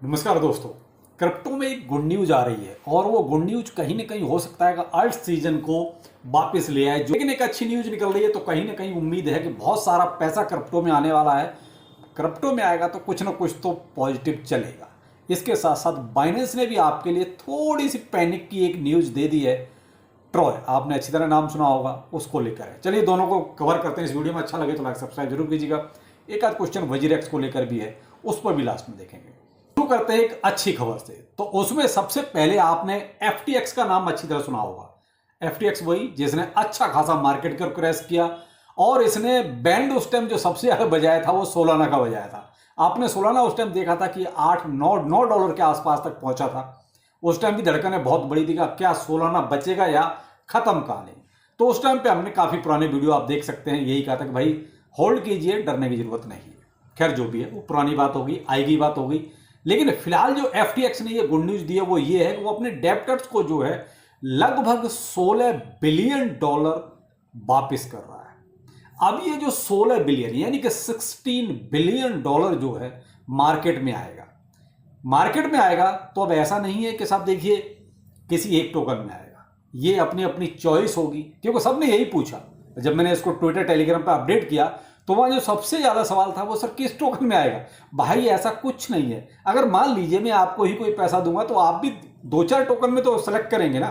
नमस्कार दोस्तों। क्रिप्टो में एक गुड न्यूज आ रही है और वो गुड न्यूज कहीं ना कहीं हो सकता है कि अल्ट सीजन को वापस ले आए। लेकिन एक अच्छी न्यूज निकल रही है तो कहीं ना कहीं उम्मीद है कि बहुत सारा पैसा क्रिप्टो में आने वाला है। क्रिप्टो में आएगा तो कुछ ना कुछ तो पॉजिटिव चलेगा। इसके साथ साथ बाइनेंस ने भी आपके लिए थोड़ी सी पैनिक की एक न्यूज दे दी है। ट्रॉय, आपने अच्छी तरह नाम सुना होगा, उसको लेकर है। चलिए दोनों को कवर करते हैं इस वीडियो में। अच्छा लगे तो लाइक सब्सक्राइब जरूर कीजिएगा। एक आध क्वेश्चन वजीरेक्स को लेकर भी है, उस पर भी लास्ट में देखेंगे। शुरू करते हैं एक अच्छी खबर से। तो उसमें सबसे पहले आपने FTX का नाम अच्छी तरह सुना होगा। FTX वही जिसने अच्छा खासा मार्केट को क्रैश किया और इसने बैंड उस टाइम जो सबसे ज्यादा बजाया था वो सोलाना का बजाया था। आपने सोलाना उस टाइम देखा था कि 8-9 डॉलर के आसपास तक पहुंचा था। उस टाइम की धड़कनें बहुत बड़ी थी कि क्या सोलाना बचेगा या खत्म कहानी। तो उस टाइम पे हमने काफी पुराने वीडियो आप देख सकते हैं, यही कहा था कि भाई होल्ड कीजिए, डरने की जरूरत नहीं है। खैर जो भी है वो पुरानी बात होगी, आएगी बात होगी। लेकिन फिलहाल जो FTX ने ये गुड न्यूज दी है वो ये है कि वो अपने डेब्टर्स को जो है लगभग 16 बिलियन डॉलर वापस कर रहा है। अब ये जो 16 बिलियन यानी कि 16 बिलियन डॉलर जो है मार्केट में आएगा। मार्केट में आएगा तो अब ऐसा नहीं है कि साहब देखिए किसी एक टोकन में आएगा, ये अपनी अपनी चॉइस होगी। क्योंकि सबने यही पूछा जब मैंने इसको ट्विटर टेलीग्राम पर अपडेट किया, तो वहां जो सबसे ज्यादा सवाल था वो सर किस टोकन में आएगा। भाई ऐसा कुछ नहीं है। अगर मान लीजिए मैं आपको ही कोई पैसा दूंगा तो आप भी 2-4 टोकन में तो सेलेक्ट करेंगे ना।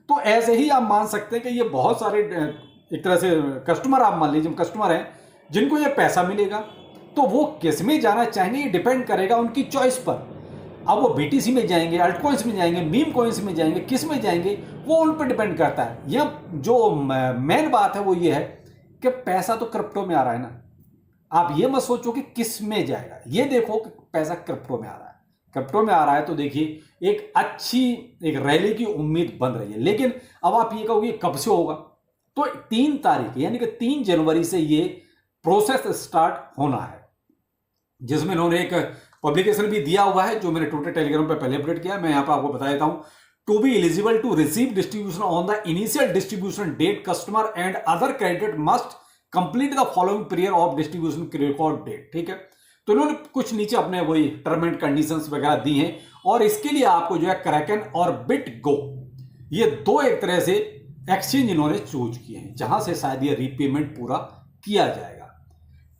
तो ऐसे ही आप मान सकते हैं कि ये बहुत सारे एक तरह से कस्टमर, आप मान लीजिए कस्टमर हैं जिनको ये पैसा मिलेगा, तो वो किस में जाना चाहेंगे ये डिपेंड करेगा उनकी चॉइस पर। अब वो BTC में जाएंगे, अल्ट कॉइन्स में जाएंगे, मीम कॉइन्स में जाएंगे, किस में जाएंगे वो उन पर डिपेंड करता है। यह जो मेन बात है वो ये है कि पैसा तो क्रिप्टो में आ रहा है ना। आप ये मत सोचो कि किस में जाएगा, ये देखो कि पैसा क्रिप्टो में आ रहा है। क्रिप्टो में आ रहा है तो देखिए एक अच्छी एक रैली की उम्मीद बन रही है। लेकिन अब आप ये कहोगे कब से होगा, तो 3 तारीख यानी कि 3 जनवरी से ये प्रोसेस स्टार्ट होना है, जिसमें इन्होंने एक पब्लिकेशन भी दिया हुआ है जो मैंने ट्विटर टेलीग्राम पर पहले अपडेट किया। मैं यहां पर आपको बता देता हूं। To be eligible to receive distribution on the initial distribution date, customer and other credit must complete the following period of distribution record date. ठीक है, तो इन्होंने कुछ नीचे अपने वही टर्म एंड कंडीशंस वगैरह दी हैं और इसके लिए आपको जो है क्रैकन और बिटगो, ये दो एक तरह से एक्सचेंज इन्होंने चूज किए हैं जहां से शायद ये रीपेमेंट पूरा किया जाएगा।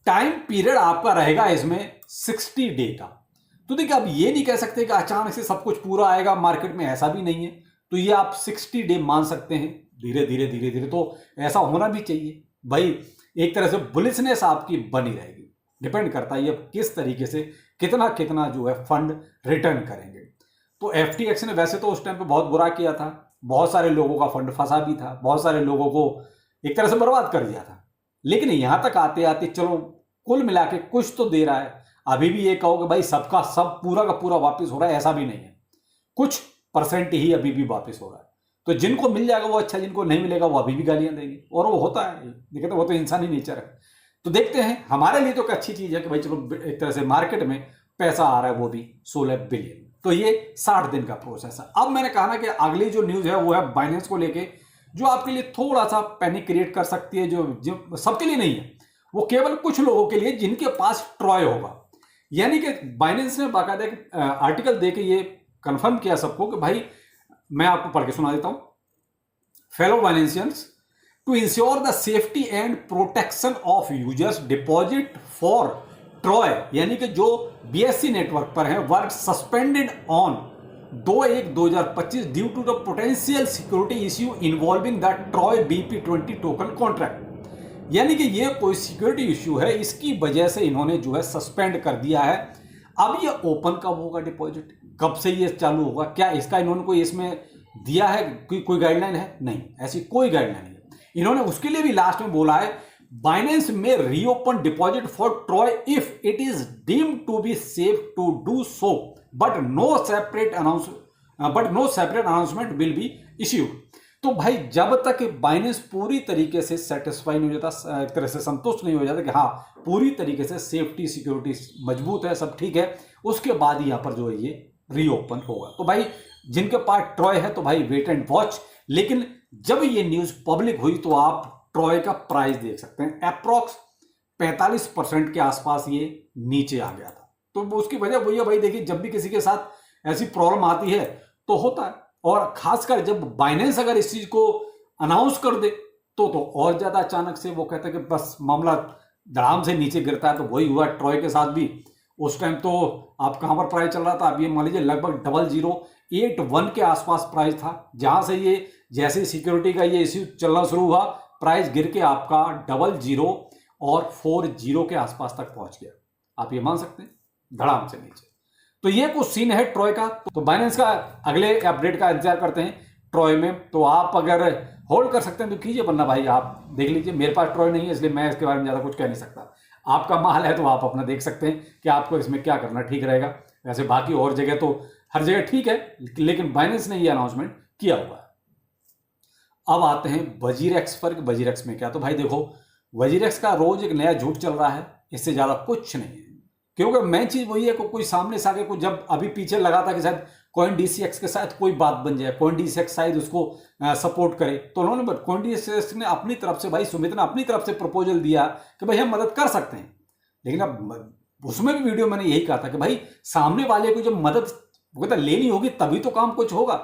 टाइम पीरियड आपका रहेगा इसमें 60 डे का। तो देखिए आप ये नहीं कह सकते कि अचानक से सब कुछ पूरा आएगा मार्केट में, ऐसा भी नहीं है। तो ये आप 60 डे मान सकते हैं, धीरे धीरे धीरे धीरे। तो ऐसा होना भी चाहिए भाई, एक तरह से बुलिशनेस आपकी बनी रहेगी। डिपेंड करता है ये किस तरीके से कितना कितना जो है फंड रिटर्न करेंगे। तो FTX ने वैसे तो उस टाइम पे बहुत बुरा किया था, बहुत सारे लोगों का फंड फंसा भी था, बहुत सारे लोगों को एक तरह से बर्बाद कर दिया था। लेकिन यहां तक आते आते चलो कुल मिला के कुछ तो दे रहा है। अभी भी ये कहो कि भाई सबका सब पूरा का पूरा वापस हो रहा है, ऐसा भी नहीं है। कुछ परसेंट ही अभी भी वापस हो रहा है। तो जिनको मिल जाएगा वो अच्छा, जिनको नहीं मिलेगा वो अभी भी गालियां देंगे। और वो होता है, देखते तो वो तो इंसानी नेचर है। तो देखते हैं, हमारे लिए तो एक अच्छी चीज है कि भाई चलो एक तरह से मार्केट में पैसा आ रहा है, वो भी 16 बिलियन। तो ये 60 दिन का प्रोसेस है। अब मैंने कहा ना कि अगली जो न्यूज है वो है बाइनेंस को लेके, जो आपके लिए थोड़ा सा पैनिक क्रिएट कर सकती है। जो सबके लिए नहीं है, वो केवल कुछ लोगों के लिए जिनके पास ट्रॉय होगा। यानी कि बाइनेंस ने बाकायदा आर्टिकल देके ये कंफर्म किया सबको कि भाई, मैं आपको पढ़ के सुना देता हूं। Fellow Binancians, to ensure the safety and protection of users deposit for Troy, यानी कि जो BSC नेटवर्क पर है, work suspended on 2/1/2025 due to the potential security issue involving the Troy BP20 token contract. यानी कि ये कोई सिक्योरिटी इश्यू है, इसकी वजह से इन्होंने जो है सस्पेंड कर दिया है। अब ये ओपन कब होगा डिपॉजिट, कब से ये चालू होगा, क्या इसका इन्होंने कोई इसमें दिया है, कोई गाइडलाइन है? नहीं, ऐसी कोई गाइडलाइन नहीं है। इन्होंने उसके लिए भी लास्ट में बोला है, बाइनेंस में reopen deposit for Troy if it is deemed to be safe to do so, but no separate announcement will be issued. तो भाई जब तक बाइनेंस पूरी तरीके से सेटिस्फाई नहीं हो जाता, एक तरह से संतुष्ट नहीं हो जाता कि हाँ पूरी तरीके से सेफ्टी सिक्योरिटी मजबूत है, सब ठीक है, उसके बाद ही यहां पर जो है ये रीओपन होगा। तो भाई जिनके पास ट्रॉय है तो भाई वेट एंड वॉच। लेकिन जब ये न्यूज पब्लिक हुई तो आप ट्रॉय का प्राइस देख सकते हैं, अप्रॉक्स 45% के आसपास ये नीचे आ गया था। तो उसकी वजह वही है भाई, देखिए जब भी किसी के साथ ऐसी प्रॉब्लम आती है तो होता है, और खासकर जब बाइनेंस अगर इस चीज को अनाउंस कर दे तो और ज्यादा अचानक से वो कहते हैं कि बस मामला धड़ाम से नीचे गिरता है। तो वही हुआ ट्रॉय के साथ भी। उस टाइम तो आप कहां पर प्राइस चल रहा था, आप ये मान लीजिए लगभग 0081 के आसपास प्राइस था, जहां से ये जैसे सिक्योरिटी का ये इश्यू चलना शुरू हुआ, प्राइस गिर के आपका 0040 के आसपास तक पहुंच गया। आप ये मान सकते हैं, धड़ाम से नीचे। तो ये कुछ सीन है ट्रॉय का। तो बाइनेंस का अगले अपडेट का इंतजार करते हैं ट्रॉय में। तो आप अगर होल्ड कर सकते हैं तो कीजिए, वरना भाई आप देख लीजिए। मेरे पास ट्रॉय नहीं है इसलिए मैं इसके बारे में ज्यादा कुछ कह नहीं सकता। आपका माल है तो आप अपना देख सकते हैं कि आपको इसमें क्या करना ठीक रहेगा। वैसे बाकी और जगह तो हर जगह ठीक है, लेकिन बाइनेंस ने ये अनाउंसमेंट किया हुआ है। अब आते हैं वजीरेक्स पर। वजीरेक्स में क्या, तो भाई देखो वजीरेक्स का रोज एक नया झूठ चल रहा है, इससे ज्यादा कुछ नहीं है। क्योंकि मेन चीज वही है कि कोई सामने से आके, को जब अभी पीछे लगा था कि शायद CoinDCX के साथ कोई बात बन जाए, CoinDCX शायद उसको सपोर्ट करे, तो उन्होंने CoinDCX ने अपनी तरफ से, भाई सुमित ने अपनी तरफ से प्रपोजल दिया कि भाई हम मदद कर सकते हैं। लेकिन अब उसमें भी वीडियो मैंने यही कहा था कि भाई सामने वाले को जब मदद लेनी होगी तभी तो काम कुछ होगा।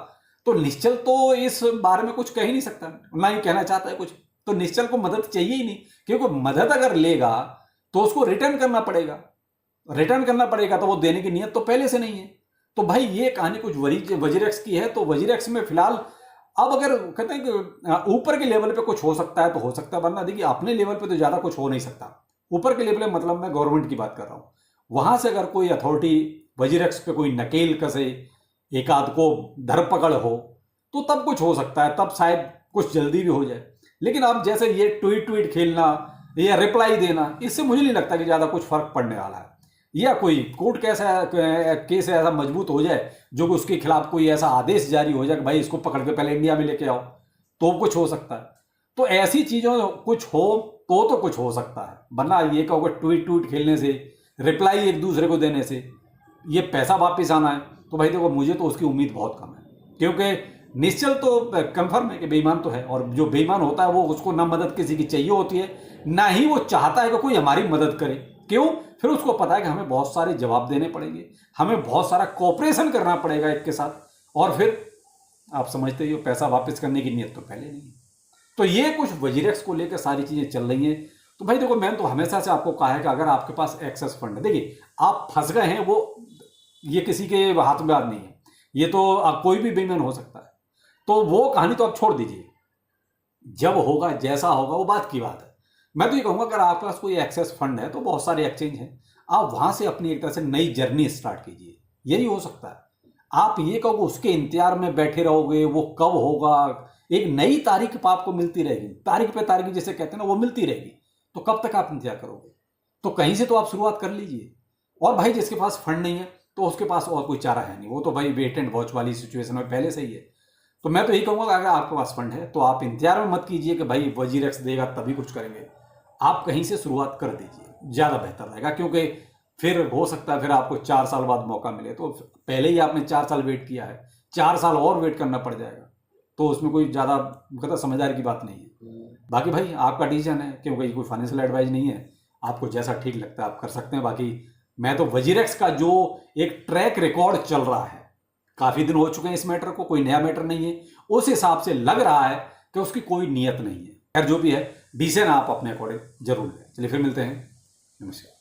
तो निश्चल तो इस बारे में कुछ कह ही नहीं सकता, ना ही कहना चाहता है कुछ। तो निश्चल को मदद चाहिए ही नहीं, क्योंकि मदद अगर लेगा तो उसको रिटर्न करना पड़ेगा। रिटर्न करना पड़ेगा तो वो देने की नियत तो पहले से नहीं है। तो भाई ये कहानी कुछ वजीरेक्स की है। तो वजीरेक्स में फिलहाल अब अगर कहते हैं कि ऊपर के लेवल पे कुछ हो सकता है तो हो सकता है, वरना देखिए अपने लेवल पे तो ज्यादा कुछ हो नहीं सकता। ऊपर के लेवल में मतलब मैं गवर्नमेंट की बात कर रहा हूं, वहां से अगर कोई अथॉरिटी वजीरेक्स पे कोई नकेल कसे, एक आध को धरपकड़ हो, तो तब कुछ हो सकता है, तब शायद कुछ जल्दी भी हो जाए। लेकिन अब जैसे ये ट्वीट खेलना या रिप्लाई देना, इससे मुझे नहीं लगता कि ज्यादा कुछ फर्क पड़ने वाला है। या कोई कोर्ट केस ऐसा मजबूत हो जाए जो कि उसके खिलाफ कोई ऐसा आदेश जारी हो जाए कि भाई इसको पकड़ के पहले इंडिया में लेके आओ, तो कुछ हो सकता है। तो ऐसी चीजों कुछ हो तो कुछ हो सकता है, वरना ये कहोगे ट्वीट खेलने से, रिप्लाई एक दूसरे को देने से ये पैसा वापस आना है, तो भाई देखो मुझे तो उसकी उम्मीद बहुत कम है। क्योंकि निश्चल तो कंफर्म है कि बेईमान तो है, और जो बेईमान होता है वो उसको ना मदद किसी की चाहिए होती है, ना ही वो चाहता है कि कोई हमारी मदद करे। क्यों? फिर उसको पता है कि हमें बहुत सारे जवाब देने पड़ेंगे, हमें बहुत सारा कोऑपरेशन करना पड़ेगा एक के साथ, और फिर आप समझते ही हो पैसा वापस करने की नीयत तो पहले नहीं है। तो ये कुछ वजीरेक्स को लेकर सारी चीजें चल रही हैं। तो भाई देखो मैंने तो हमेशा से आपको कहा है कि अगर आपके पास एक्सेस फंड है, देखिए आप फंस गए हैं, वो ये किसी के हाथ में बात नहीं है, ये तो आप कोई भी बेईमान हो सकता है। तो वो कहानी तो आप छोड़ दीजिए, जब होगा जैसा होगा वो बात की बात है। मैं तो ये कहूंगा अगर आपके पास कोई एक्सेस फंड है तो बहुत सारे एक्सचेंज हैं, आप वहां से अपनी एक तरह से नई जर्नी स्टार्ट कीजिए, यही हो सकता है। आप ये कहोगे उसके इंतजार में बैठे रहोगे, वो कब होगा, एक नई तारीख आपको मिलती रहेगी, तारीख पे तारीख जिसे कहते हैं ना, वो मिलती रहेगी। तो कब तक आप इंतजार करोगे? तो कहीं से तो आप शुरुआत कर लीजिए। और भाई जिसके पास फंड नहीं है तो उसके पास और कोई चारा है नहीं, वो तो भाई वेट एंड वॉच वाली सिचुएशन में पहले से ही है। तो मैं तो यही कहूंगा अगर आपके पास फंड है तो आप इंतजार में मत कीजिए कि भाई वजीरेक्स देगा तभी कुछ करेंगे। आप कहीं से शुरुआत कर दीजिए, ज्यादा बेहतर रहेगा। क्योंकि फिर हो सकता है फिर आपको 4 साल बाद मौका मिले, तो पहले ही आपने 4 साल वेट किया है, 4 साल और वेट करना पड़ जाएगा, तो उसमें कोई ज्यादा मतलब समझदारी की बात नहीं है। बाकी भाई आपका डिसीजन है, क्योंकि कोई फाइनेंशियल एडवाइस नहीं है, आपको जैसा ठीक लगता है आप कर सकते हैं। बाकी मैं तो वजीरेक्स का जो एक ट्रैक रिकॉर्ड चल रहा है, काफी दिन हो चुके हैं इस मैटर को, कोई नया मैटर नहीं है, उस हिसाब से लग रहा है कि उसकी कोई नीयत नहीं है। खैर जो भी है डिसीजन आप अपने अकॉर्डिंग जरूर लें। चलिए फिर मिलते हैं, नमस्कार।